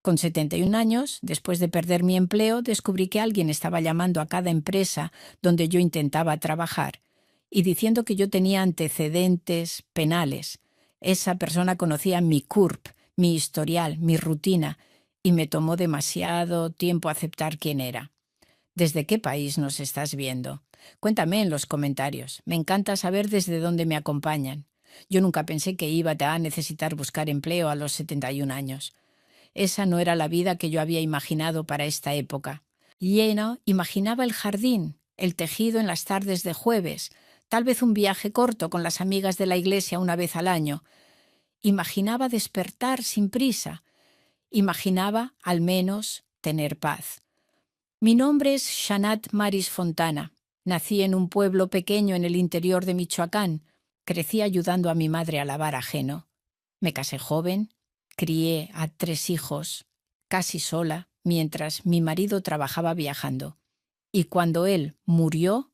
Con 71 años, después de perder mi empleo, descubrí que alguien estaba llamando a cada empresa donde yo intentaba trabajar y diciendo que yo tenía antecedentes penales. Esa persona conocía mi CURP, mi historial, mi rutina, y me tomó demasiado tiempo aceptar quién era. ¿Desde qué país nos estás viendo? Cuéntame en los comentarios. Me encanta saber desde dónde me acompañan. Yo nunca pensé que iba a necesitar buscar empleo a los 71 años. Esa no era la vida que yo había imaginado para esta época. Lleno, imaginaba el jardín, el tejido en las tardes de jueves, tal vez un viaje corto con las amigas de la iglesia una vez al año. Imaginaba despertar sin prisa. Imaginaba, al menos, tener paz. Mi nombre es Shanat Maris Fontana. Nací en un pueblo pequeño en el interior de Michoacán. Crecí ayudando a mi madre a lavar ajeno. Me casé joven, crié a 3 hijos, casi sola, mientras mi marido trabajaba viajando. Y cuando él murió,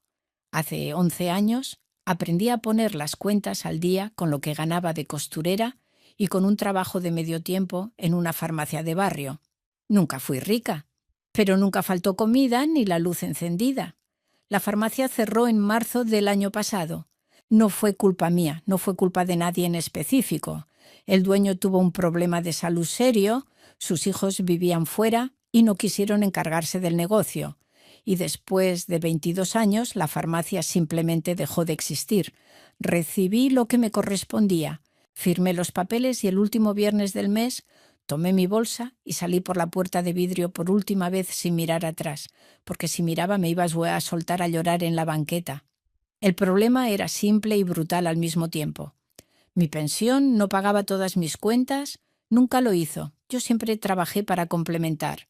hace 11 años, aprendí a poner las cuentas al día con lo que ganaba de costurera y con un trabajo de medio tiempo en una farmacia de barrio. Nunca fui rica, pero nunca faltó comida ni la luz encendida. La farmacia cerró en marzo del año pasado. No fue culpa mía, no fue culpa de nadie en específico. El dueño tuvo un problema de salud serio, sus hijos vivían fuera y no quisieron encargarse del negocio. Y después de 22 años, la farmacia simplemente dejó de existir. Recibí lo que me correspondía, firmé los papeles y el último viernes del mes tomé mi bolsa y salí por la puerta de vidrio por última vez sin mirar atrás, porque si miraba me iba a soltar a llorar en la banqueta. El problema era simple y brutal al mismo tiempo. Mi pensión no pagaba todas mis cuentas, nunca lo hizo. Yo siempre trabajé para complementar.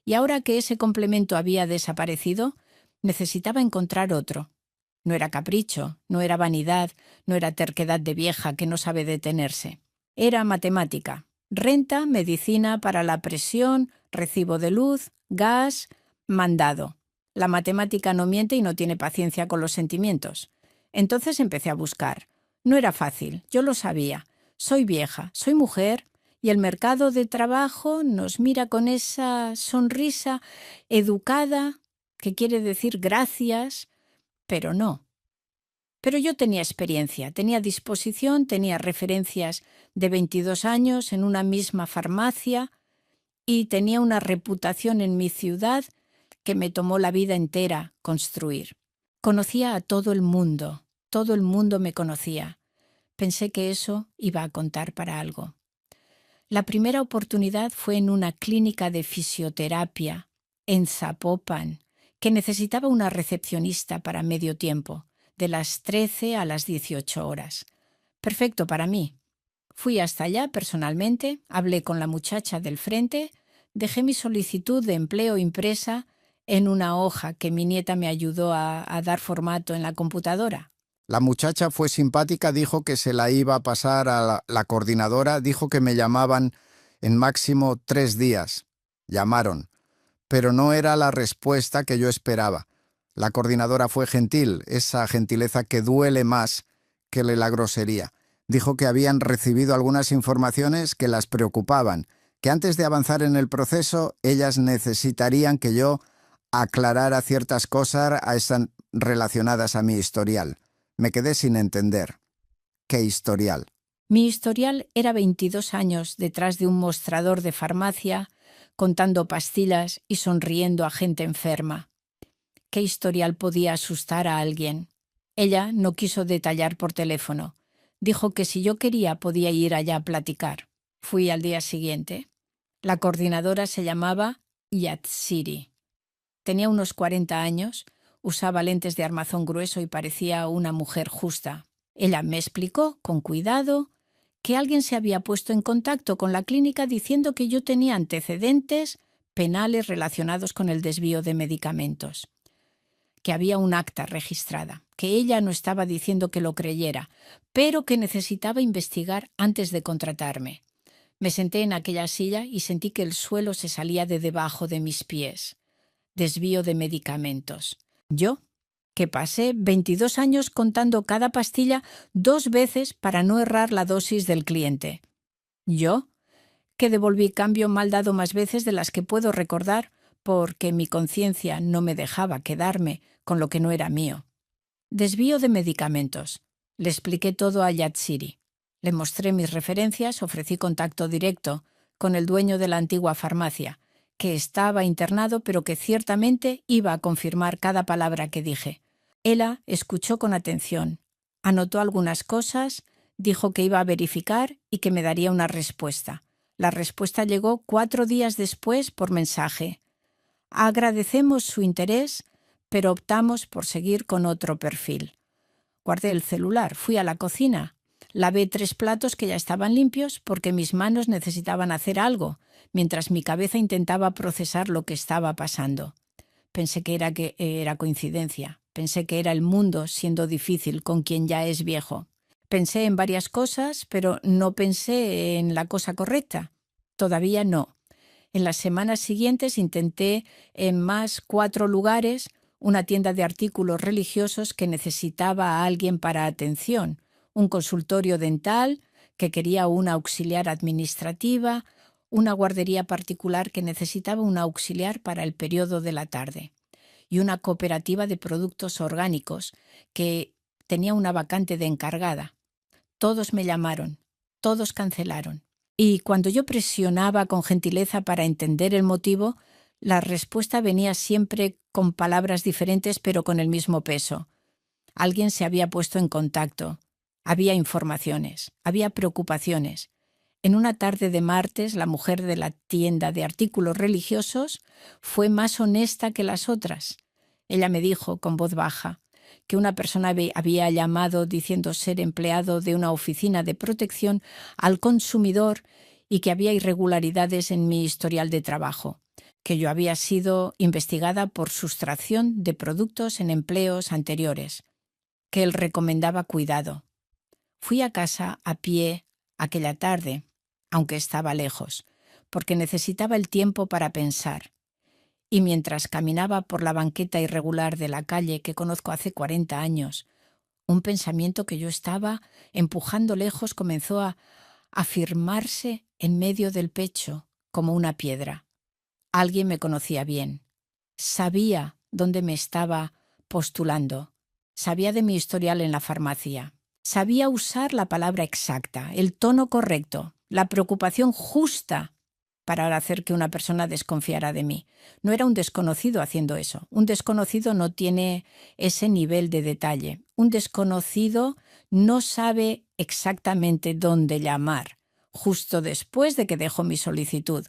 Y ahora que ese complemento había desaparecido, necesitaba encontrar otro. No era capricho, no era vanidad, no era terquedad de vieja que no sabe detenerse. Era matemática. Renta, medicina para la presión, recibo de luz, gas, mandado. La matemática no miente y no tiene paciencia con los sentimientos. Entonces empecé a buscar. No era fácil, yo lo sabía. Soy vieja, soy mujer, y el mercado de trabajo nos mira con esa sonrisa educada, que quiere decir gracias, pero no. Pero yo tenía experiencia, tenía disposición, tenía referencias de 22 años en una misma farmacia y tenía una reputación en mi ciudad que me tomó la vida entera construir. Conocía a todo el mundo me conocía. Pensé que eso iba a contar para algo. La primera oportunidad fue en una clínica de fisioterapia en Zapopan, que necesitaba una recepcionista para medio tiempo, de las 13 a las 18 horas. Perfecto para mí. Fui hasta allá personalmente, hablé con la muchacha del frente, dejé mi solicitud de empleo impresa en una hoja que mi nieta me ayudó a dar formato en la computadora. La muchacha fue simpática, dijo que se la iba a pasar a la coordinadora, dijo que me llamaban en máximo 3 días. Llamaron, pero no era la respuesta que yo esperaba. La coordinadora fue gentil, esa gentileza que duele más que la grosería. Dijo que habían recibido algunas informaciones que las preocupaban, que antes de avanzar en el proceso, ellas necesitarían que yo aclarara ciertas cosas relacionadas a mi historial. Me quedé sin entender. ¿Qué historial? Mi historial era 22 años detrás de un mostrador de farmacia, contando pastillas y sonriendo a gente enferma. ¿Qué historial podía asustar a alguien? Ella no quiso detallar por teléfono. Dijo que si yo quería podía ir allá a platicar. Fui al día siguiente. La coordinadora se llamaba Yatsiri. Tenía unos 40 años, usaba lentes de armazón grueso y parecía una mujer justa. Ella me explicó, con cuidado, que alguien se había puesto en contacto con la clínica diciendo que yo tenía antecedentes penales relacionados con el desvío de medicamentos, que había un acta registrada, que ella no estaba diciendo que lo creyera, pero que necesitaba investigar antes de contratarme. Me senté en aquella silla y sentí que el suelo se salía de debajo de mis pies. Desvío de medicamentos. Yo, que pasé 22 años contando cada pastilla 2 veces para no errar la dosis del cliente. Yo, que devolví cambio mal dado más veces de las que puedo recordar, porque mi conciencia no me dejaba quedarme con lo que no era mío. Desvío de medicamentos. Le expliqué todo a Yatsiri. Le mostré mis referencias, ofrecí contacto directo con el dueño de la antigua farmacia, que estaba internado pero que ciertamente iba a confirmar cada palabra que dije. Ella escuchó con atención, anotó algunas cosas, dijo que iba a verificar y que me daría una respuesta. La respuesta llegó 4 días después por mensaje. Agradecemos su interés, pero optamos por seguir con otro perfil. Guardé el celular, fui a la cocina. Lavé 3 platos que ya estaban limpios porque mis manos necesitaban hacer algo, mientras mi cabeza intentaba procesar lo que estaba pasando. Pensé que era coincidencia. Pensé que era el mundo siendo difícil con quien ya es viejo. Pensé en varias cosas, pero no pensé en la cosa correcta. Todavía no. En las semanas siguientes intenté en más 4 lugares una tienda de artículos religiosos que necesitaba a alguien para atención, un consultorio dental que quería una auxiliar administrativa, una guardería particular que necesitaba un auxiliar para el periodo de la tarde y una cooperativa de productos orgánicos que tenía una vacante de encargada. Todos me llamaron, todos cancelaron. Y cuando yo presionaba con gentileza para entender el motivo, la respuesta venía siempre con palabras diferentes pero con el mismo peso. Alguien se había puesto en contacto. Había informaciones, había preocupaciones. En una tarde de martes, la mujer de la tienda de artículos religiosos fue más honesta que las otras. Ella me dijo con voz baja que una persona había llamado diciendo ser empleado de una oficina de protección al consumidor y que había irregularidades en mi historial de trabajo, que yo había sido investigada por sustracción de productos en empleos anteriores, que él recomendaba cuidado. Fui a casa a pie aquella tarde, aunque estaba lejos, porque necesitaba el tiempo para pensar. Y mientras caminaba por la banqueta irregular de la calle que conozco hace 40 años, un pensamiento que yo estaba empujando lejos comenzó a afirmarse en medio del pecho como una piedra. Alguien me conocía bien. Sabía dónde me estaba postulando. Sabía de mi historial en la farmacia. Sabía usar la palabra exacta, el tono correcto, la preocupación justa para hacer que una persona desconfiara de mí. No era un desconocido haciendo eso. Un desconocido no tiene ese nivel de detalle. Un desconocido no sabe exactamente dónde llamar, justo después de que dejó mi solicitud.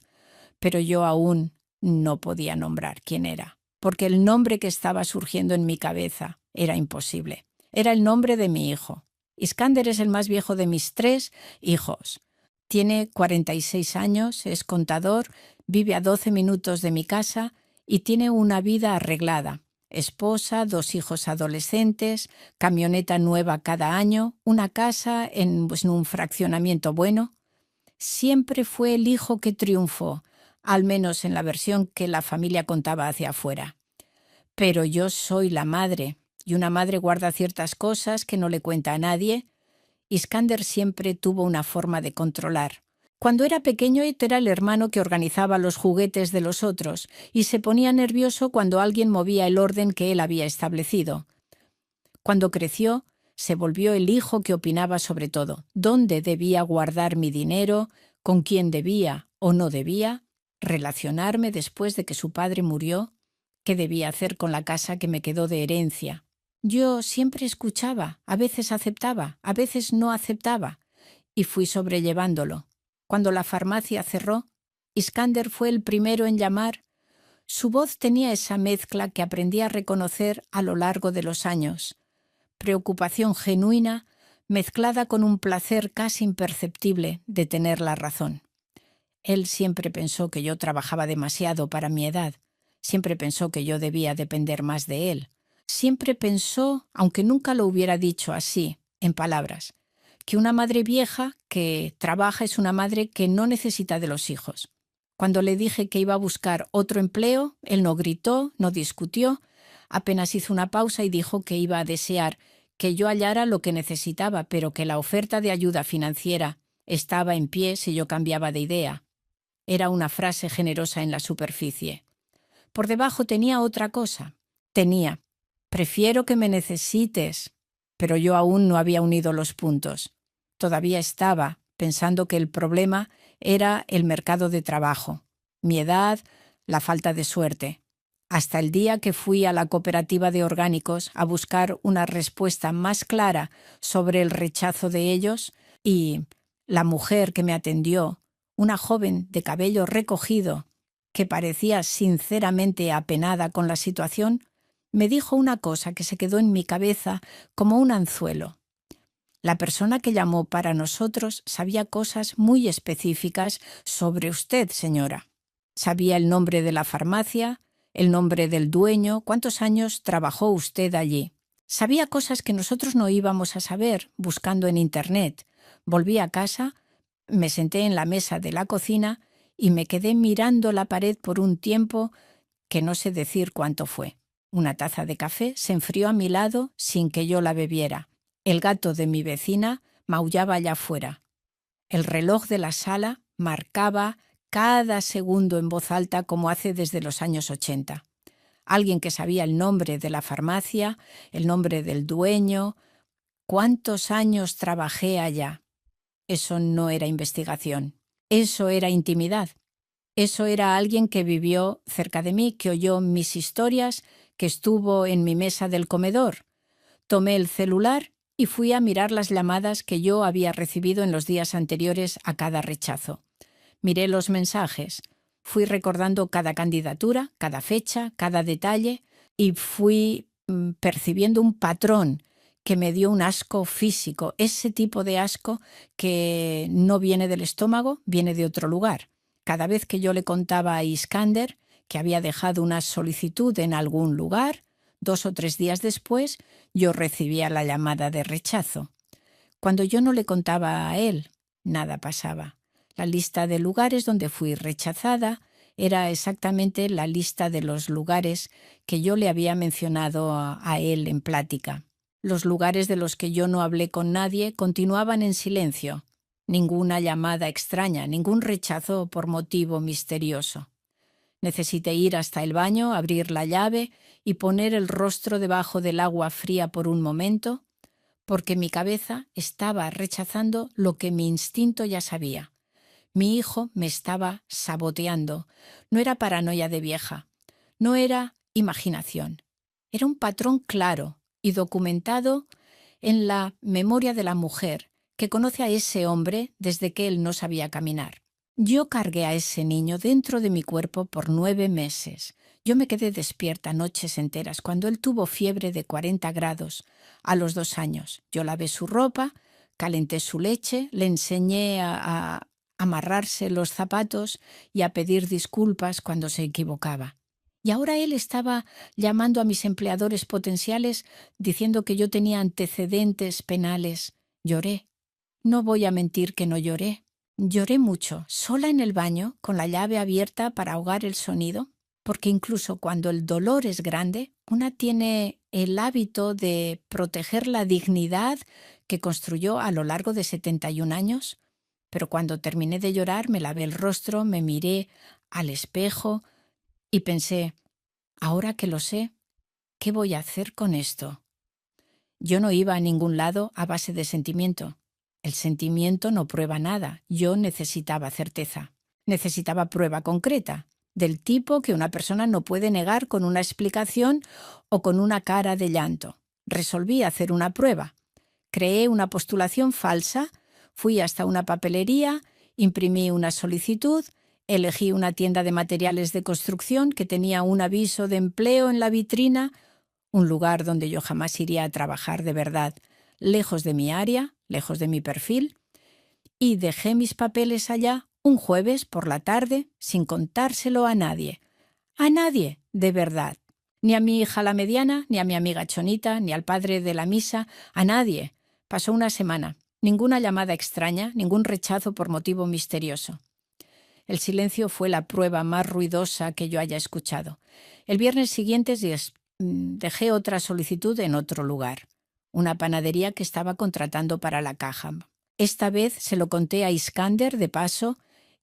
Pero yo aún no podía nombrar quién era, porque el nombre que estaba surgiendo en mi cabeza era imposible. Era el nombre de mi hijo. Iskander es el más viejo de mis 3 hijos. Tiene 46 años, es contador, vive a 12 minutos de mi casa y tiene una vida arreglada. Esposa, 2 hijos adolescentes, camioneta nueva cada año, una casa en un fraccionamiento bueno. Siempre fue el hijo que triunfó, al menos en la versión que la familia contaba hacia afuera. Pero yo soy la madre, y una madre guarda ciertas cosas que no le cuenta a nadie. Iskander siempre tuvo una forma de controlar. Cuando era pequeño era el hermano que organizaba los juguetes de los otros y se ponía nervioso cuando alguien movía el orden que él había establecido. Cuando creció, se volvió el hijo que opinaba sobre todo, dónde debía guardar mi dinero, con quién debía o no debía relacionarme después de que su padre murió, qué debía hacer con la casa que me quedó de herencia. Yo siempre escuchaba, a veces aceptaba, a veces no aceptaba, y fui sobrellevándolo. Cuando la farmacia cerró, Iskander fue el primero en llamar. Su voz tenía esa mezcla que aprendí a reconocer a lo largo de los años. Preocupación genuina mezclada con un placer casi imperceptible de tener la razón. Él siempre pensó que yo trabajaba demasiado para mi edad. Siempre pensó que yo debía depender más de él. Siempre pensó, aunque nunca lo hubiera dicho así, en palabras, que una madre vieja que trabaja es una madre que no necesita de los hijos. Cuando le dije que iba a buscar otro empleo, él no gritó, no discutió, apenas hizo una pausa y dijo que iba a desear que yo hallara lo que necesitaba, pero que la oferta de ayuda financiera estaba en pie si yo cambiaba de idea. Era una frase generosa en la superficie. Por debajo tenía otra cosa. Tenía: prefiero que me necesites. Pero yo aún no había unido los puntos. Todavía estaba pensando que el problema era el mercado de trabajo, mi edad, la falta de suerte. Hasta el día que fui a la cooperativa de orgánicos a buscar una respuesta más clara sobre el rechazo de ellos, y la mujer que me atendió, una joven de cabello recogido, que parecía sinceramente apenada con la situación, me dijo una cosa que se quedó en mi cabeza como un anzuelo. La persona que llamó para nosotros sabía cosas muy específicas sobre usted, señora. Sabía el nombre de la farmacia, el nombre del dueño, cuántos años trabajó usted allí. Sabía cosas que nosotros no íbamos a saber buscando en Internet. Volví a casa, me senté en la mesa de la cocina y me quedé mirando la pared por un tiempo que no sé decir cuánto fue. Una taza de café se enfrió a mi lado sin que yo la bebiera. El gato de mi vecina maullaba allá afuera. El reloj de la sala marcaba cada segundo en voz alta como hace desde los años 80. Alguien que sabía el nombre de la farmacia, el nombre del dueño. ¿Cuántos años trabajé allá? Eso no era investigación. Eso era intimidad. Eso era alguien que vivió cerca de mí, que oyó mis historias, que estuvo en mi mesa del comedor. Tomé el celular y fui a mirar las llamadas que yo había recibido en los días anteriores a cada rechazo. Miré los mensajes, fui recordando cada candidatura, cada fecha, cada detalle, y fui percibiendo un patrón que me dio un asco físico, ese tipo de asco que no viene del estómago, viene de otro lugar. Cada vez que yo le contaba a Iskander que había dejado una solicitud en algún lugar, 2 o 3 días después yo recibía la llamada de rechazo. Cuando yo no le contaba a él, nada pasaba. La lista de lugares donde fui rechazada era exactamente la lista de los lugares que yo le había mencionado a él en plática. Los lugares de los que yo no hablé con nadie continuaban en silencio. Ninguna llamada extraña, ningún rechazo por motivo misterioso. Necesité ir hasta el baño, abrir la llave y poner el rostro debajo del agua fría por un momento, porque mi cabeza estaba rechazando lo que mi instinto ya sabía. Mi hijo me estaba saboteando. No era paranoia de vieja, no era imaginación. Era un patrón claro y documentado en la memoria de la mujer que conoce a ese hombre desde que él no sabía caminar. Yo cargué a ese niño dentro de mi cuerpo por 9 meses. Yo me quedé despierta noches enteras cuando él tuvo fiebre de 40 grados a los 2 años. Yo lavé su ropa, calenté su leche, le enseñé a amarrarse los zapatos y a pedir disculpas cuando se equivocaba. Y ahora él estaba llamando a mis empleadores potenciales diciendo que yo tenía antecedentes penales. Lloré. No voy a mentir que no lloré. Lloré mucho, sola en el baño, con la llave abierta para ahogar el sonido, porque incluso cuando el dolor es grande, una tiene el hábito de proteger la dignidad que construyó a lo largo de 71 años. Pero cuando terminé de llorar, me lavé el rostro, me miré al espejo y pensé, ahora que lo sé, ¿qué voy a hacer con esto? Yo no iba a ningún lado a base de sentimiento. El sentimiento no prueba nada. Yo necesitaba certeza. Necesitaba prueba concreta, del tipo que una persona no puede negar con una explicación o con una cara de llanto. Resolví hacer una prueba. Creé una postulación falsa, fui hasta una papelería, imprimí una solicitud, elegí una tienda de materiales de construcción que tenía un aviso de empleo en la vitrina, un lugar donde yo jamás iría a trabajar de verdad, lejos de mi área, lejos de mi perfil, y dejé mis papeles allá un jueves por la tarde sin contárselo a nadie, de verdad, ni a mi hija la mediana, ni a mi amiga Chonita, ni al padre de la misa, a nadie. Pasó una semana, ninguna llamada extraña, ningún rechazo por motivo misterioso. El silencio fue la prueba más ruidosa que yo haya escuchado. El viernes siguiente dejé otra solicitud en otro lugar, una panadería que estaba contratando para la caja. Esta vez se lo conté a Iskander de paso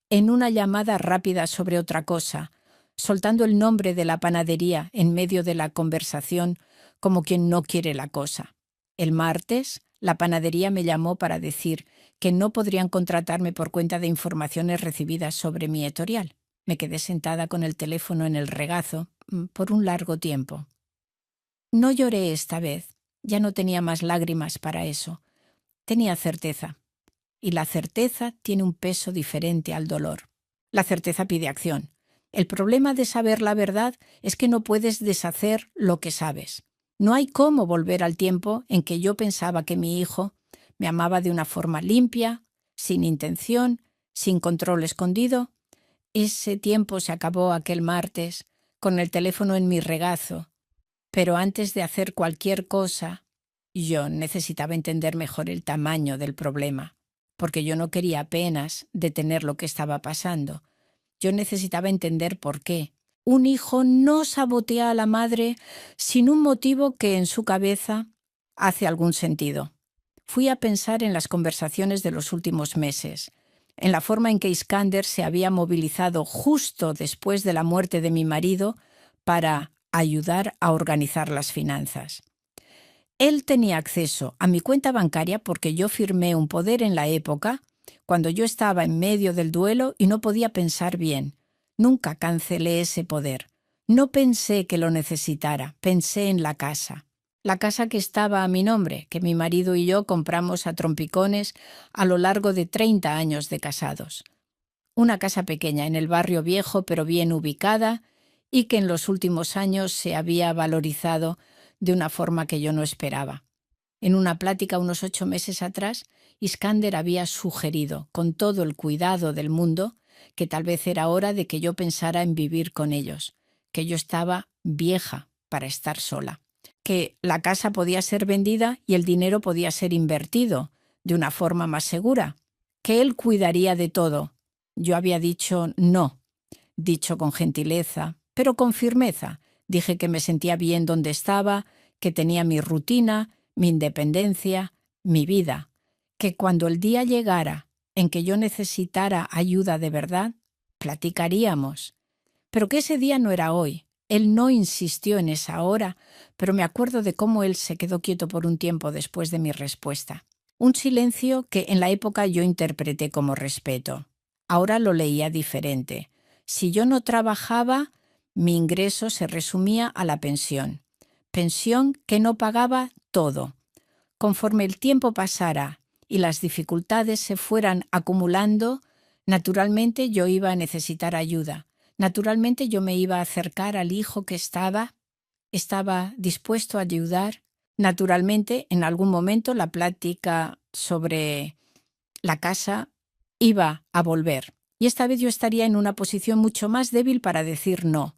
en una llamada rápida sobre otra cosa, soltando el nombre de la panadería en medio de la conversación como quien no quiere la cosa. El martes, la panadería me llamó para decir que no podrían contratarme por cuenta de informaciones recibidas sobre mi editorial. Me quedé sentada con el teléfono en el regazo por un largo tiempo. No lloré esta vez. Ya no tenía más lágrimas para eso. Tenía certeza. Y la certeza tiene un peso diferente al dolor. La certeza pide acción. El problema de saber la verdad es que no puedes deshacer lo que sabes. No hay cómo volver al tiempo en que yo pensaba que mi hijo me amaba de una forma limpia, sin intención, sin control escondido. Ese tiempo se acabó aquel martes, con el teléfono en mi regazo. Pero antes de hacer cualquier cosa, yo necesitaba entender mejor el tamaño del problema, porque yo no quería apenas detener lo que estaba pasando. Yo necesitaba entender por qué. Un hijo no sabotea a la madre sin un motivo que en su cabeza hace algún sentido. Fui a pensar en las conversaciones de los últimos meses, en la forma en que Iskander se había movilizado justo después de la muerte de mi marido para ayudar a organizar las finanzas. Él tenía acceso a mi cuenta bancaria porque yo firmé un poder en la época, cuando yo estaba en medio del duelo y no podía pensar bien. Nunca cancelé ese poder. No pensé que lo necesitara, pensé en la casa. La casa que estaba a mi nombre, que mi marido y yo compramos a trompicones a lo largo de 30 años de casados. Una casa pequeña en el barrio viejo, pero bien ubicada, y que en los últimos años se había valorizado de una forma que yo no esperaba. En una plática unos 8 meses atrás, Iskander había sugerido, con todo el cuidado del mundo, que tal vez era hora de que yo pensara en vivir con ellos, que yo estaba vieja para estar sola, que la casa podía ser vendida y el dinero podía ser invertido de una forma más segura, que él cuidaría de todo. Yo había dicho no, dicho con gentileza, pero con firmeza. Dije que me sentía bien donde estaba, que tenía mi rutina, mi independencia, mi vida, que cuando el día llegara en que yo necesitara ayuda de verdad, platicaríamos. Pero que ese día no era hoy. Él no insistió en esa hora, pero me acuerdo de cómo él se quedó quieto por un tiempo después de mi respuesta. Un silencio que en la época yo interpreté como respeto. Ahora lo leía diferente. Si yo no trabajaba, mi ingreso se resumía a la pensión. Pensión que no pagaba todo. Conforme el tiempo pasara y las dificultades se fueran acumulando, naturalmente yo iba a necesitar ayuda. Naturalmente yo me iba a acercar al hijo que estaba dispuesto a ayudar. Naturalmente, en algún momento la plática sobre la casa iba a volver. Y esta vez yo estaría en una posición mucho más débil para decir no.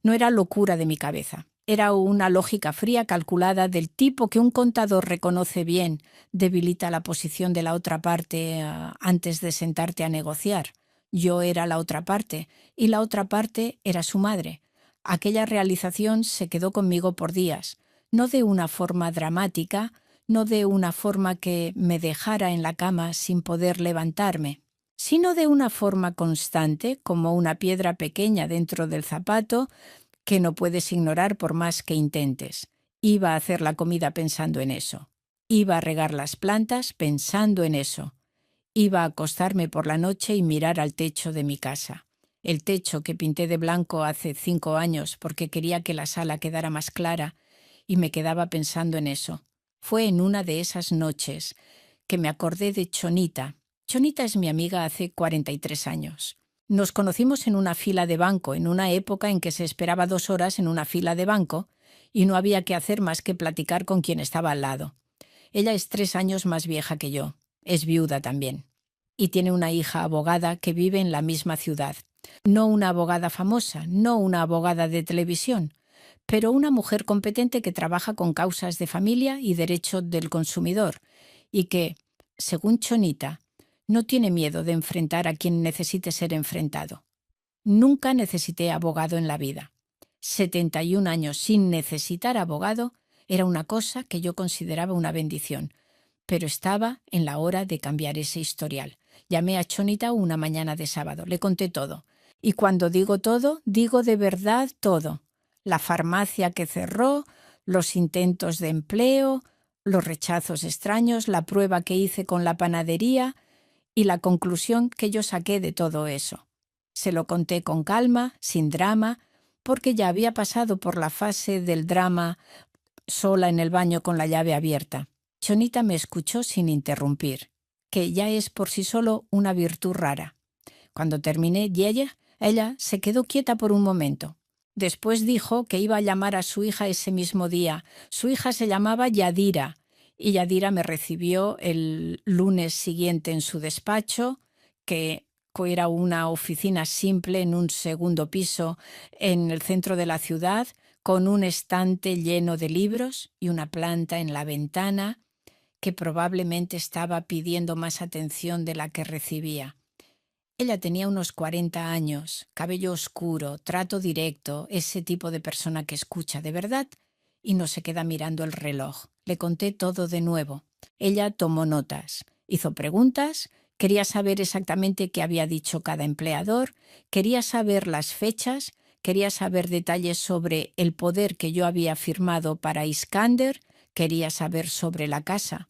No era locura de mi cabeza. Era una lógica fría, calculada, del tipo que un contador reconoce bien, debilita la posición de la otra parte antes de sentarte a negociar. Yo era la otra parte, y la otra parte era su madre. Aquella realización se quedó conmigo por días, no de una forma dramática, no de una forma que me dejara en la cama sin poder levantarme, sino de una forma constante, como una piedra pequeña dentro del zapato, que no puedes ignorar por más que intentes. Iba a hacer la comida pensando en eso. Iba a regar las plantas pensando en eso. Iba a acostarme por la noche y mirar al techo de mi casa. El techo que pinté de blanco hace 5 años porque quería que la sala quedara más clara, y me quedaba pensando en eso. Fue en una de esas noches que me acordé de Chonita. Chonita es mi amiga hace 43 años. Nos conocimos en una fila de banco, en una época en que se esperaba 2 horas en una fila de banco y no había que hacer más que platicar con quien estaba al lado. Ella es 3 años más vieja que yo, es viuda también, y tiene una hija abogada que vive en la misma ciudad. No una abogada famosa, no una abogada de televisión, pero una mujer competente que trabaja con causas de familia y derecho del consumidor, y que, según Chonita, no tiene miedo de enfrentar a quien necesite ser enfrentado. Nunca necesité abogado en la vida. 71 años sin necesitar abogado era una cosa que yo consideraba una bendición, pero estaba en la hora de cambiar ese historial, Llamé a Chonita una mañana de sábado, le conté todo. Y cuando digo todo, digo de verdad todo. La farmacia que cerró, los intentos de empleo, los rechazos extraños, la prueba que hice con la panadería y la conclusión que yo saqué de todo eso. Se lo conté con calma, sin drama, porque ya había pasado por la fase del drama sola en el baño con la llave abierta. Chonita me escuchó sin interrumpir, que ya es por sí solo una virtud rara. Cuando terminé, ella se quedó quieta por un momento. Después dijo que iba a llamar a su hija ese mismo día. Su hija se llamaba Yadira, y Yadira me recibió el lunes siguiente en su despacho, que era una oficina simple en un segundo piso en el centro de la ciudad, con un estante lleno de libros y una planta en la ventana que probablemente estaba pidiendo más atención de la que recibía. Ella tenía unos 40 años, cabello oscuro, trato directo, ese tipo de persona que escucha de verdad y no se queda mirando el reloj. Le conté todo de nuevo. Ella tomó notas, hizo preguntas, quería saber exactamente qué había dicho cada empleador, quería saber las fechas, quería saber detalles sobre el poder que yo había firmado para Iskander, quería saber sobre la casa.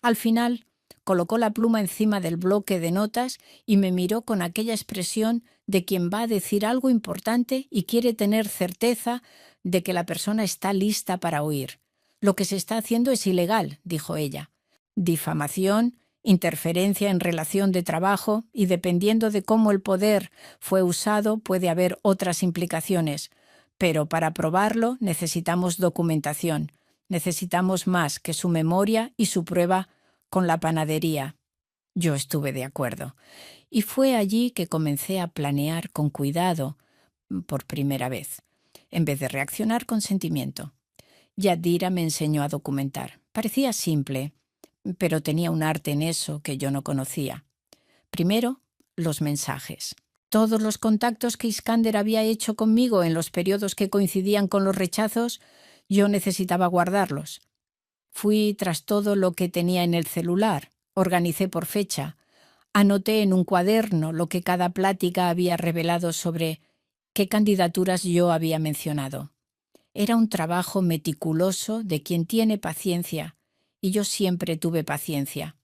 Al final, colocó la pluma encima del bloque de notas y me miró con aquella expresión de quien va a decir algo importante y quiere tener certeza de que la persona está lista para oír. Lo que se está haciendo es ilegal, dijo ella. Difamación, interferencia en relación de trabajo y dependiendo de cómo el poder fue usado puede haber otras implicaciones. Pero para probarlo necesitamos documentación. Necesitamos más que su memoria y su prueba con la panadería. Yo estuve de acuerdo. Y fue allí que comencé a planear con cuidado por primera vez, en vez de reaccionar con sentimiento. Yadira me enseñó a documentar. Parecía simple, pero tenía un arte en eso que yo no conocía. Primero, los mensajes. Todos los contactos que Iskander había hecho conmigo en los periodos que coincidían con los rechazos, yo necesitaba guardarlos. Fui tras todo lo que tenía en el celular, organicé por fecha, anoté en un cuaderno lo que cada plática había revelado sobre qué candidaturas yo había mencionado. Era un trabajo meticuloso de quien tiene paciencia, y yo siempre tuve paciencia.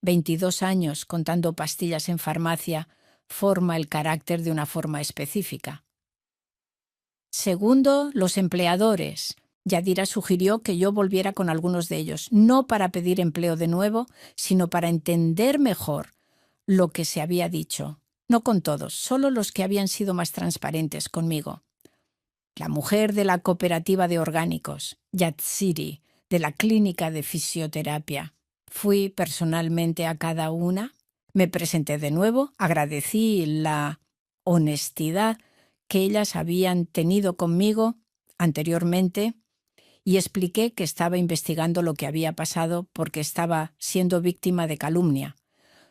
22 años contando pastillas en farmacia forma el carácter de una forma específica. Segundo, los empleadores. Yadira sugirió que yo volviera con algunos de ellos, no para pedir empleo de nuevo, sino para entender mejor lo que se había dicho. No con todos, solo los que habían sido más transparentes conmigo. La mujer de la cooperativa de orgánicos, Yatsiri, de la clínica de fisioterapia. Fui personalmente a cada una, me presenté de nuevo, agradecí la honestidad que ellas habían tenido conmigo anteriormente y expliqué que estaba investigando lo que había pasado porque estaba siendo víctima de calumnia.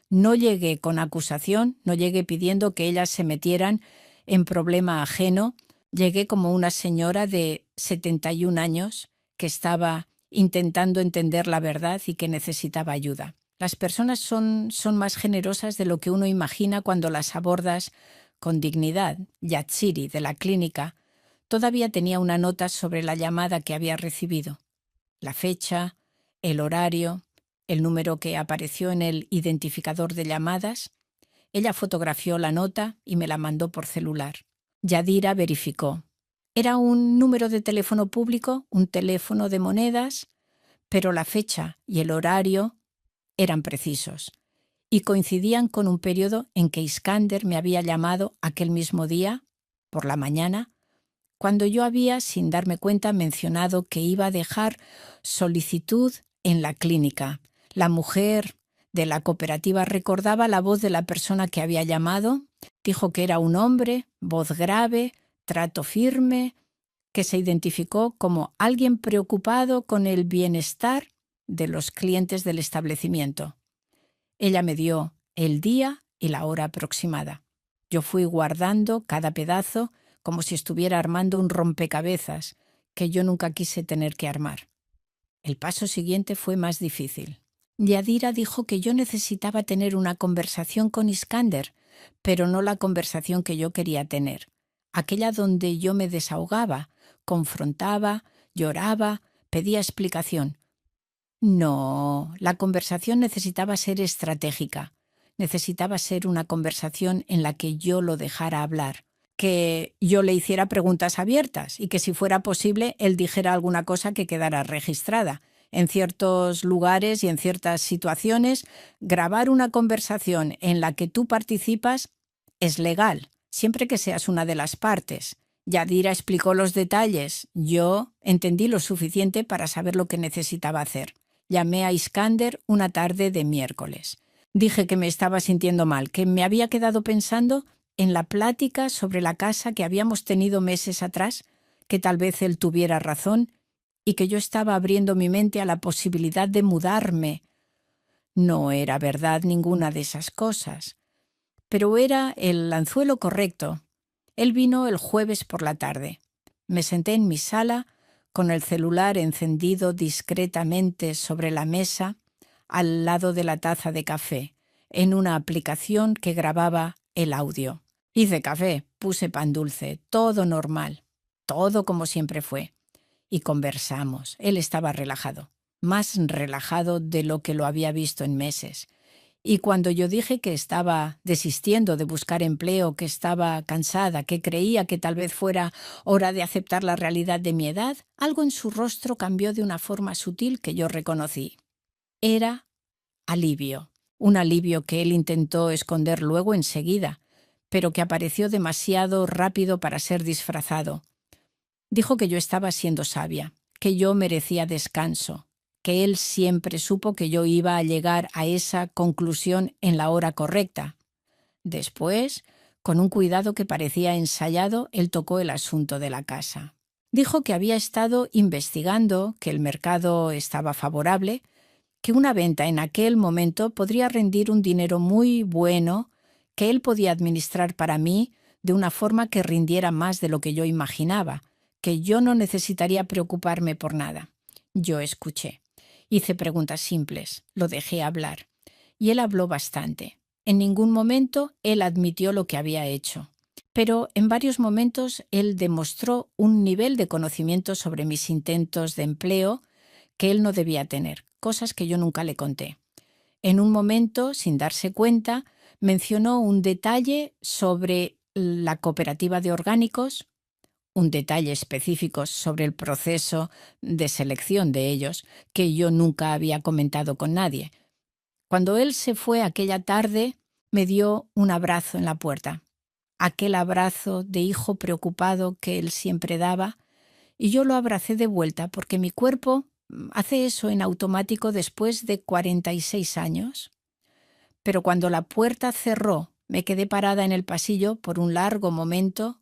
No llegué con acusación, no llegué pidiendo que ellas se metieran en problema ajeno, llegué como una señora de 71 años que estaba intentando entender la verdad y que necesitaba ayuda. Las personas son más generosas de lo que uno imagina cuando las abordas con dignidad. Yatsiri, de la clínica, todavía tenía una nota sobre la llamada que había recibido. La fecha, el horario, el número que apareció en el identificador de llamadas. Ella fotografió la nota y me la mandó por celular. Yadira verificó. Era un número de teléfono público, un teléfono de monedas, pero la fecha y el horario eran precisos y coincidían con un periodo en que Iskander me había llamado aquel mismo día, por la mañana, cuando yo había, sin darme cuenta, mencionado que iba a dejar solicitud en la clínica. La mujer de la cooperativa recordaba la voz de la persona que había llamado, dijo que era un hombre, voz grave, trato firme, que se identificó como alguien preocupado con el bienestar de los clientes del establecimiento. Ella me dio el día y la hora aproximada. Yo fui guardando cada pedazo como si estuviera armando un rompecabezas que yo nunca quise tener que armar. El paso siguiente fue más difícil. Yadira dijo que yo necesitaba tener una conversación con Iskander, pero no la conversación que yo quería tener, aquella donde yo me desahogaba, confrontaba, lloraba, pedía explicación. No, la conversación necesitaba ser estratégica, necesitaba ser una conversación en la que yo lo dejara hablar, que yo le hiciera preguntas abiertas y que si fuera posible él dijera alguna cosa que quedara registrada. En ciertos lugares y en ciertas situaciones, grabar una conversación en la que tú participas es legal, siempre que seas una de las partes. Yadira explicó los detalles. Yo entendí lo suficiente para saber lo que necesitaba hacer. Llamé a Iskander una tarde de miércoles. Dije que me estaba sintiendo mal, que me había quedado pensando en la plática sobre la casa que habíamos tenido meses atrás, que tal vez él tuviera razón y que yo estaba abriendo mi mente a la posibilidad de mudarme. No era verdad ninguna de esas cosas, pero era el anzuelo correcto. Él vino el jueves por la tarde. Me senté en mi sala, con el celular encendido discretamente sobre la mesa, al lado de la taza de café, en una aplicación que grababa el audio. Hice café, puse pan dulce, todo normal, todo como siempre fue. Y conversamos. Él estaba relajado, más relajado de lo que lo había visto en meses. Y cuando yo dije que estaba desistiendo de buscar empleo, que estaba cansada, que creía que tal vez fuera hora de aceptar la realidad de mi edad, algo en su rostro cambió de una forma sutil que yo reconocí. Era alivio, un alivio que él intentó esconder luego enseguida, pero que apareció demasiado rápido para ser disfrazado. Dijo que yo estaba siendo sabia, que yo merecía descanso, que él siempre supo que yo iba a llegar a esa conclusión en la hora correcta. Después, con un cuidado que parecía ensayado, él tocó el asunto de la casa. Dijo que había estado investigando, que el mercado estaba favorable, que una venta en aquel momento podría rendir un dinero muy bueno, que él podía administrar para mí de una forma que rindiera más de lo que yo imaginaba, que yo no necesitaría preocuparme por nada. Yo escuché. Hice preguntas simples, lo dejé hablar. Y él habló bastante. En ningún momento él admitió lo que había hecho. Pero en varios momentos él demostró un nivel de conocimiento sobre mis intentos de empleo que él no debía tener, cosas que yo nunca le conté. En un momento, sin darse cuenta, mencionó un detalle sobre la cooperativa de orgánicos, un detalle específico sobre el proceso de selección de ellos que yo nunca había comentado con nadie. Cuando él se fue aquella tarde, me dio un abrazo en la puerta, aquel abrazo de hijo preocupado que él siempre daba, y yo lo abracé de vuelta porque mi cuerpo hace eso en automático después de 46 años. Pero cuando la puerta cerró, me quedé parada en el pasillo por un largo momento,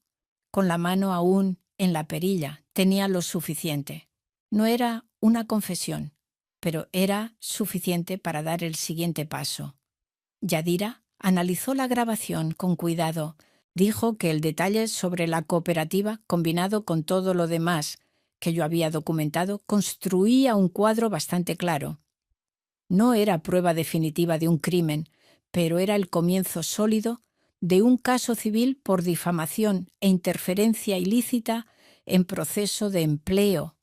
con la mano aún en la perilla. Tenía lo suficiente. No era una confesión, pero era suficiente para dar el siguiente paso. Yadira analizó la grabación con cuidado. Dijo que el detalle sobre la cooperativa, combinado con todo lo demás que yo había documentado, construía un cuadro bastante claro. No era prueba definitiva de un crimen, pero era el comienzo sólido de un caso civil por difamación e interferencia ilícita en proceso de empleo.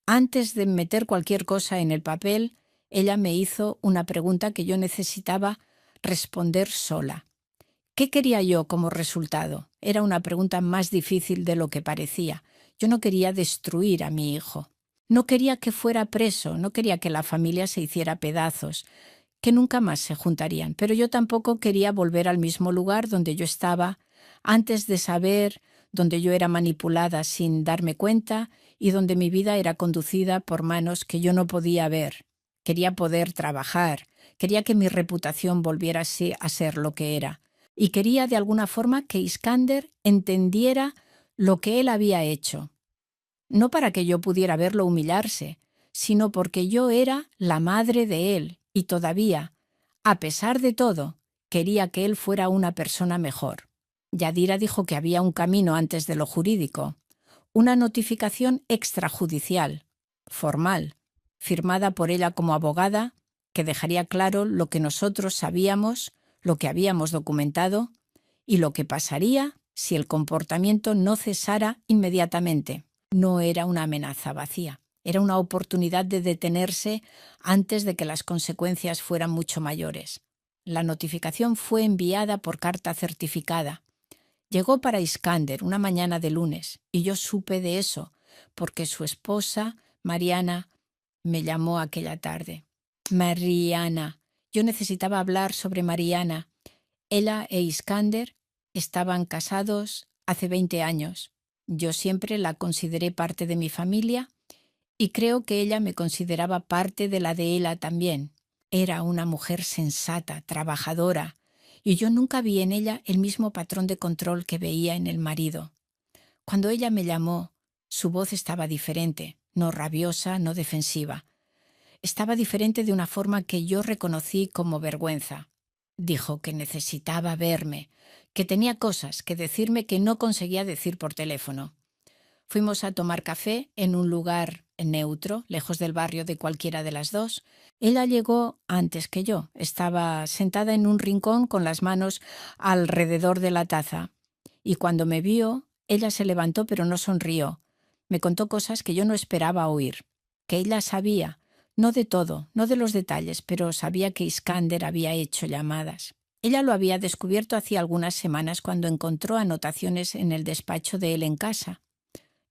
Antes de meter cualquier cosa en el papel, ella me hizo una pregunta que yo necesitaba responder sola. ¿Qué quería yo como resultado? Era una pregunta más difícil de lo que parecía. Yo no quería destruir a mi hijo. No quería que fuera preso, no quería que la familia se hiciera pedazos, que nunca más se juntarían, pero yo tampoco quería volver al mismo lugar donde yo estaba antes de saber, donde yo era manipulada sin darme cuenta y donde mi vida era conducida por manos que yo no podía ver. Quería poder trabajar, quería que mi reputación volviera así a ser lo que era, y quería de alguna forma que Iskander entendiera lo que él había hecho. No para que yo pudiera verlo humillarse, sino porque yo era la madre de él y todavía, a pesar de todo, quería que él fuera una persona mejor. Yadira dijo que había un camino antes de lo jurídico, una notificación extrajudicial, formal, firmada por ella como abogada que dejaría claro lo que nosotros sabíamos, lo que habíamos documentado y lo que pasaría si el comportamiento no cesara inmediatamente. No era una amenaza vacía, era una oportunidad de detenerse antes de que las consecuencias fueran mucho mayores. La notificación fue enviada por carta certificada. Llegó para Iskander una mañana de lunes y yo supe de eso porque su esposa, Mariana, me llamó aquella tarde. Mariana. Yo necesitaba hablar sobre Mariana. Ella e Iskander estaban casados hace 20 años. Yo siempre la consideré parte de mi familia y creo que ella me consideraba parte de la de ella también. Era una mujer sensata, trabajadora, y yo nunca vi en ella el mismo patrón de control que veía en el marido. Cuando ella me llamó, su voz estaba diferente, no rabiosa, no defensiva. Estaba diferente de una forma que yo reconocí como vergüenza. Dijo que necesitaba verme, que tenía cosas que decirme que no conseguía decir por teléfono. Fuimos a tomar café en un lugar neutro, lejos del barrio de cualquiera de las dos. Ella llegó antes que yo. Estaba sentada en un rincón con las manos alrededor de la taza. Y cuando me vio, ella se levantó pero no sonrió. Me contó cosas que yo no esperaba oír, que ella sabía, no de todo, no de los detalles, pero sabía que Iskander había hecho llamadas. Ella lo había descubierto hacía algunas semanas cuando encontró anotaciones en el despacho de él en casa.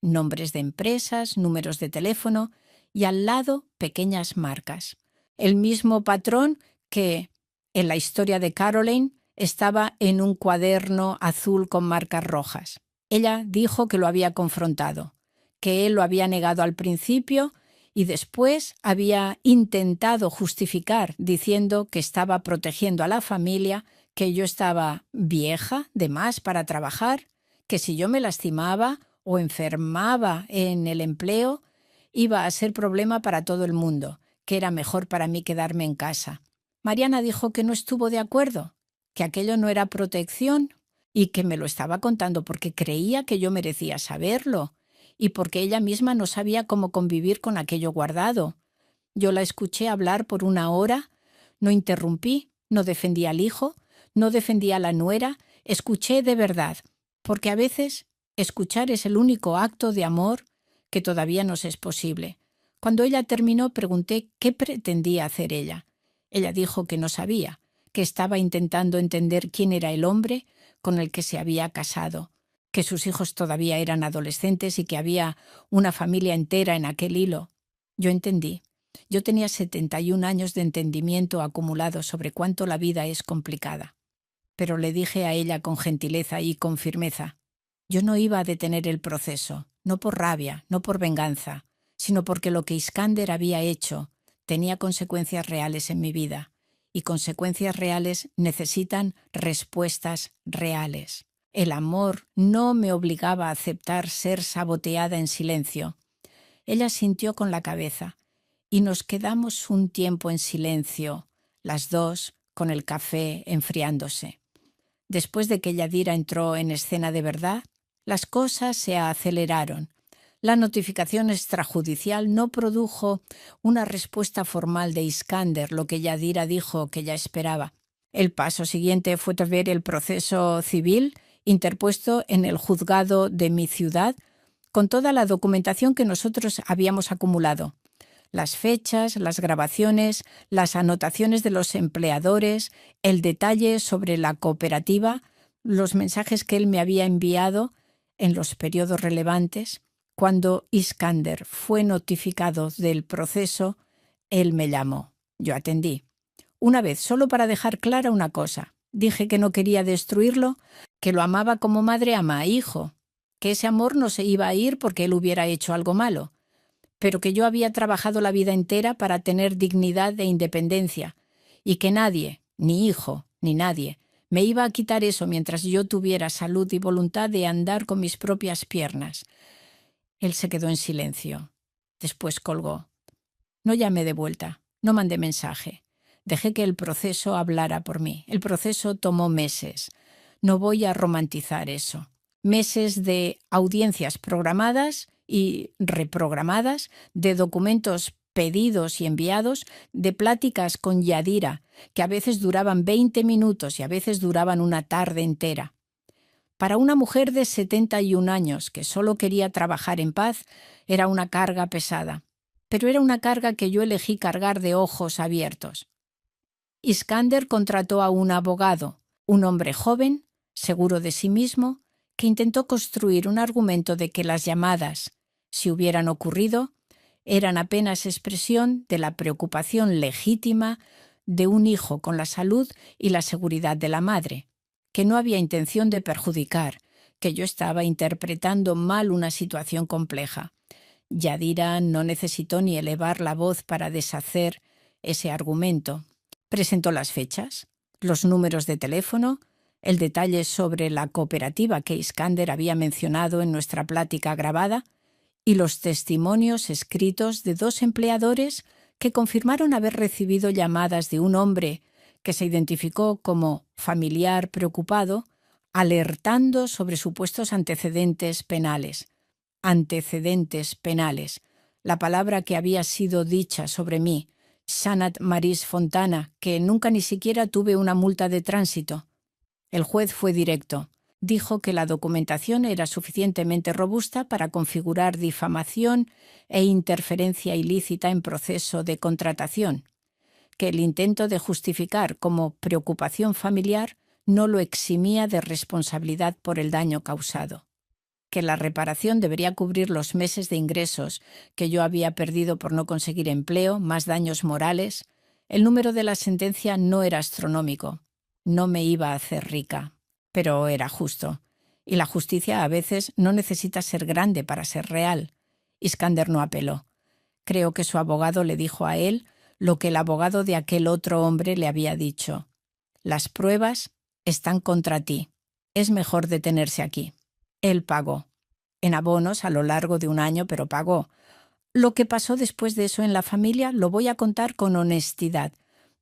Nombres de empresas, números de teléfono y al lado pequeñas marcas. El mismo patrón que en la historia de Caroline estaba en un cuaderno azul con marcas rojas. Ella dijo que lo había confrontado, que él lo había negado al principio y después había intentado justificar diciendo que estaba protegiendo a la familia, que yo estaba vieja de más para trabajar, que si yo me lastimaba o enfermaba en el empleo, iba a ser problema para todo el mundo, que era mejor para mí quedarme en casa. Mariana dijo que no estuvo de acuerdo, que aquello no era protección y que me lo estaba contando porque creía que yo merecía saberlo y porque ella misma no sabía cómo convivir con aquello guardado. Yo la escuché hablar por 1 hora, no interrumpí, no defendí al hijo, no defendí a la nuera, escuché de verdad, porque a veces escuchar es el único acto de amor que todavía nos es posible. Cuando ella terminó, pregunté qué pretendía hacer ella. Ella dijo que no sabía, que estaba intentando entender quién era el hombre con el que se había casado, que sus hijos todavía eran adolescentes y que había una familia entera en aquel hilo. Yo entendí. Yo tenía 71 años de entendimiento acumulado sobre cuánto la vida es complicada. Pero le dije a ella con gentileza y con firmeza: yo no iba a detener el proceso, no por rabia, no por venganza, sino porque lo que Iskander había hecho tenía consecuencias reales en mi vida, y consecuencias reales necesitan respuestas reales. El amor no me obligaba a aceptar ser saboteada en silencio. Ella sintió con la cabeza, y nos quedamos un tiempo en silencio, las dos, con el café enfriándose. Después de que Yadira entró en escena de verdad, las cosas se aceleraron. La notificación extrajudicial no produjo una respuesta formal de Iskander, lo que Yadira dijo que ya esperaba. El paso siguiente fue ver el proceso civil interpuesto en el juzgado de mi ciudad con toda la documentación que nosotros habíamos acumulado. Las fechas, las grabaciones, las anotaciones de los empleadores, el detalle sobre la cooperativa, los mensajes que él me había enviado en los periodos relevantes. Cuando Iskander fue notificado del proceso, él me llamó. Yo atendí. Una vez, solo para dejar clara una cosa. Dije que no quería destruirlo, que lo amaba como madre ama a hijo, que ese amor no se iba a ir porque él hubiera hecho algo malo, pero que yo había trabajado la vida entera para tener dignidad e independencia, y que nadie, ni hijo, ni nadie, me iba a quitar eso mientras yo tuviera salud y voluntad de andar con mis propias piernas. Él se quedó en silencio. Después colgó. No llamé de vuelta, no mandé mensaje. Dejé que el proceso hablara por mí. El proceso tomó meses. No voy a romantizar eso. Meses de audiencias programadas y reprogramadas, de documentos pedidos y enviados de pláticas con Yadira, que a veces duraban 20 minutos y a veces duraban una tarde entera. Para una mujer de 71 años que solo quería trabajar en paz, era una carga pesada, pero era una carga que yo elegí cargar de ojos abiertos. Iskander contrató a un abogado, un hombre joven, seguro de sí mismo, que intentó construir un argumento de que las llamadas, si hubieran ocurrido, eran apenas expresión de la preocupación legítima de un hijo con la salud y la seguridad de la madre, que no había intención de perjudicar, que yo estaba interpretando mal una situación compleja. Yadira no necesitó ni elevar la voz para deshacer ese argumento. Presentó las fechas, los números de teléfono, el detalle sobre la cooperativa que Iskander había mencionado en nuestra plática grabada y los testimonios escritos de 2 empleadores que confirmaron haber recibido llamadas de un hombre que se identificó como familiar preocupado, alertando sobre supuestos antecedentes penales. Antecedentes penales, la palabra que había sido dicha sobre mí, Sanat Maris Fontana, que nunca ni siquiera tuve una multa de tránsito. El juez fue directo. Dijo que la documentación era suficientemente robusta para configurar difamación e interferencia ilícita en proceso de contratación, que el intento de justificar como preocupación familiar no lo eximía de responsabilidad por el daño causado, que la reparación debería cubrir los meses de ingresos que yo había perdido por no conseguir empleo, más daños morales. El número de la sentencia no era astronómico. No me iba a hacer rica, pero era justo. Y la justicia a veces no necesita ser grande para ser real. Iskander no apeló. Creo que su abogado le dijo a él lo que el abogado de aquel otro hombre le había dicho. Las pruebas están contra ti. Es mejor detenerse aquí. Él pagó. En abonos a lo largo de un año, pero pagó. Lo que pasó después de eso en la familia lo voy a contar con honestidad,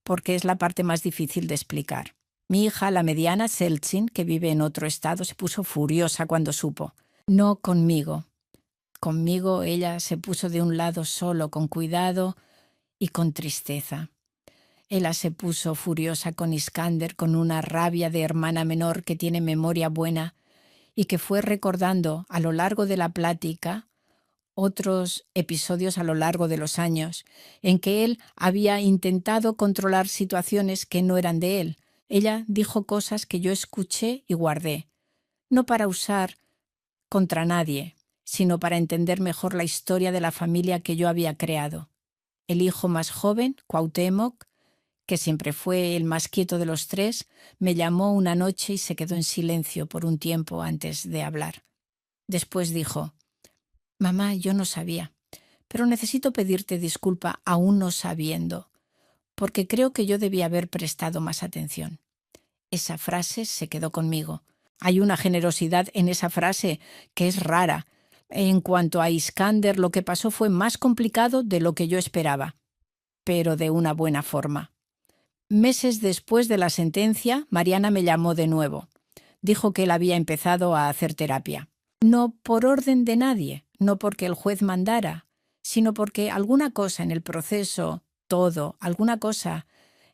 porque es la parte más difícil de explicar. Mi hija, la mediana, Seltsin, que vive en otro estado, se puso furiosa cuando supo. No conmigo. Conmigo ella se puso de un lado solo, con cuidado y con tristeza. Ella se puso furiosa con Iskander, con una rabia de hermana menor que tiene memoria buena y que fue recordando a lo largo de la plática otros episodios a lo largo de los años en que él había intentado controlar situaciones que no eran de él. Ella dijo cosas que yo escuché y guardé, no para usar contra nadie, sino para entender mejor la historia de la familia que yo había creado. El hijo más joven, Cuauhtémoc, que siempre fue el más quieto de los 3, me llamó una noche y se quedó en silencio por un tiempo antes de hablar. Después dijo: «Mamá, yo no sabía, pero necesito pedirte disculpa aún no sabiendo, porque creo que yo debía haber prestado más atención». Esa frase se quedó conmigo. Hay una generosidad en esa frase que es rara. En cuanto a Iskander, lo que pasó fue más complicado de lo que yo esperaba, pero de una buena forma. Meses después de la sentencia, Mariana me llamó de nuevo. Dijo que él había empezado a hacer terapia. No por orden de nadie, no porque el juez mandara, sino porque alguna cosa en el proceso, alguna cosa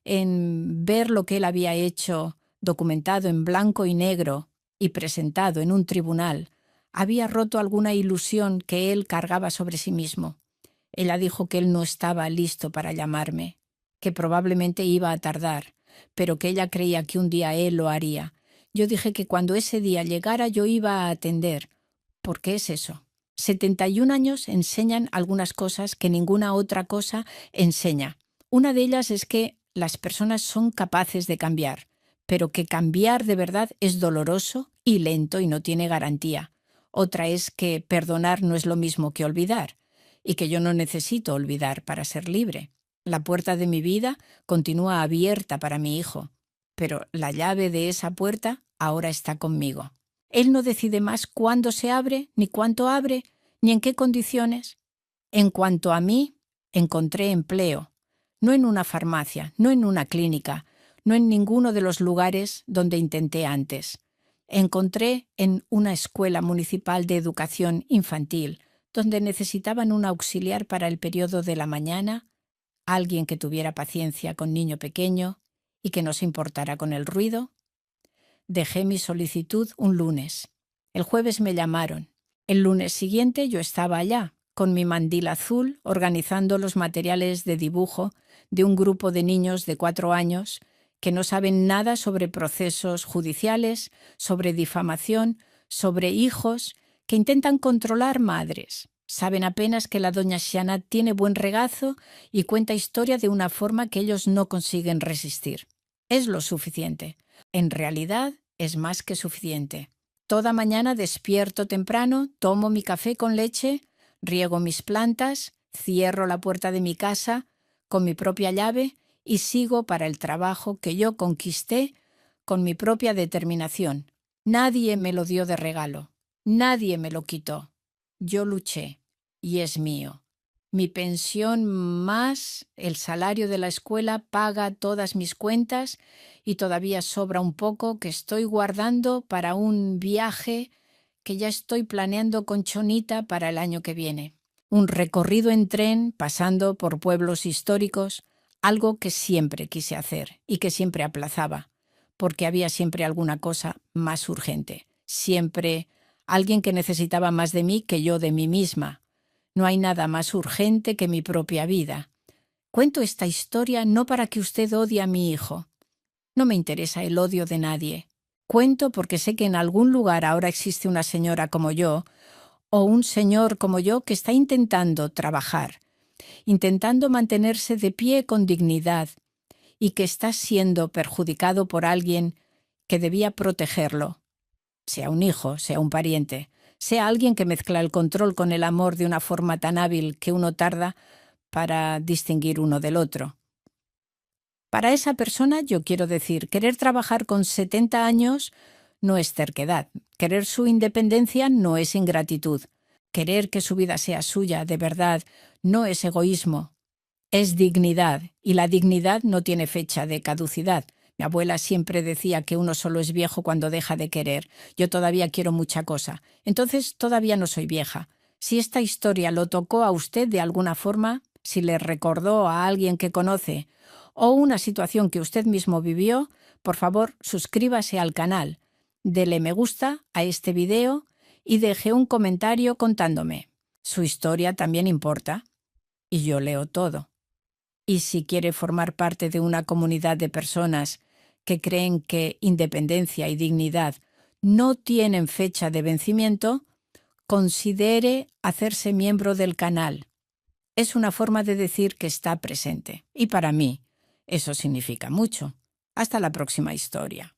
en ver lo que él había hecho, documentado en blanco y negro y presentado en un tribunal, había roto alguna ilusión que él cargaba sobre sí mismo. Ella dijo que él no estaba listo para llamarme, que probablemente iba a tardar, pero que ella creía que un día él lo haría. Yo dije que cuando ese día llegara yo iba a atender. ¿Por qué es eso? 71 años enseñan algunas cosas que ninguna otra cosa enseña. Una de ellas es que las personas son capaces de cambiar, pero que cambiar de verdad es doloroso y lento y no tiene garantía. Otra es que perdonar no es lo mismo que olvidar, y que yo no necesito olvidar para ser libre. La puerta de mi vida continúa abierta para mi hijo, pero la llave de esa puerta ahora está conmigo. Él no decide más cuándo se abre, ni cuánto abre, ni en qué condiciones. En cuanto a mí, encontré empleo, no en una farmacia, no en una clínica, no en ninguno de los lugares donde intenté antes. Encontré en una escuela municipal de educación infantil, donde necesitaban un auxiliar para el periodo de la mañana, alguien que tuviera paciencia con niño pequeño y que no se importara con el ruido. Dejé mi solicitud un lunes. El jueves me llamaron. El lunes siguiente yo estaba allá, con mi mandil azul, organizando los materiales de dibujo de un grupo de niños de 4 años que no saben nada sobre procesos judiciales, sobre difamación, sobre hijos, que intentan controlar madres. Saben apenas que la doña Xiana tiene buen regazo y cuenta historia de una forma que ellos no consiguen resistir. Es lo suficiente. En realidad, es más que suficiente. Toda mañana despierto temprano, tomo mi café con leche, riego mis plantas, cierro la puerta de mi casa con mi propia llave y sigo para el trabajo que yo conquisté con mi propia determinación. Nadie me lo dio de regalo, nadie me lo quitó. Yo luché y es mío. Mi pensión más el salario de la escuela paga todas mis cuentas y todavía sobra un poco que estoy guardando para un viaje que ya estoy planeando con Chonita para el año que viene. Un recorrido en tren pasando por pueblos históricos, algo que siempre quise hacer y que siempre aplazaba, porque había siempre alguna cosa más urgente, siempre alguien que necesitaba más de mí que yo de mí misma. No hay nada más urgente que mi propia vida. Cuento esta historia no para que usted odie a mi hijo. No me interesa el odio de nadie. Cuento porque sé que en algún lugar ahora existe una señora como yo, o un señor como yo que está intentando trabajar, intentando mantenerse de pie con dignidad, y que está siendo perjudicado por alguien que debía protegerlo, sea un hijo, sea un pariente, sea alguien que mezcla el control con el amor de una forma tan hábil que uno tarda para distinguir uno del otro. Para esa persona, yo quiero decir, querer trabajar con 70 años no es terquedad, querer su independencia no es ingratitud, querer que su vida sea suya de verdad no es egoísmo, es dignidad, y la dignidad no tiene fecha de caducidad. Mi abuela siempre decía que uno solo es viejo cuando deja de querer. Yo todavía quiero mucha cosa. Entonces todavía no soy vieja. Si esta historia lo tocó a usted de alguna forma, si le recordó a alguien que conoce o una situación que usted mismo vivió, por favor, suscríbase al canal, dele me gusta a este video y deje un comentario contándome. Su historia también importa y yo leo todo. Y si quiere formar parte de una comunidad de personas que creen que independencia y dignidad no tienen fecha de vencimiento, considere hacerse miembro del canal. Es una forma de decir que está presente. Y para mí, eso significa mucho. Hasta la próxima historia.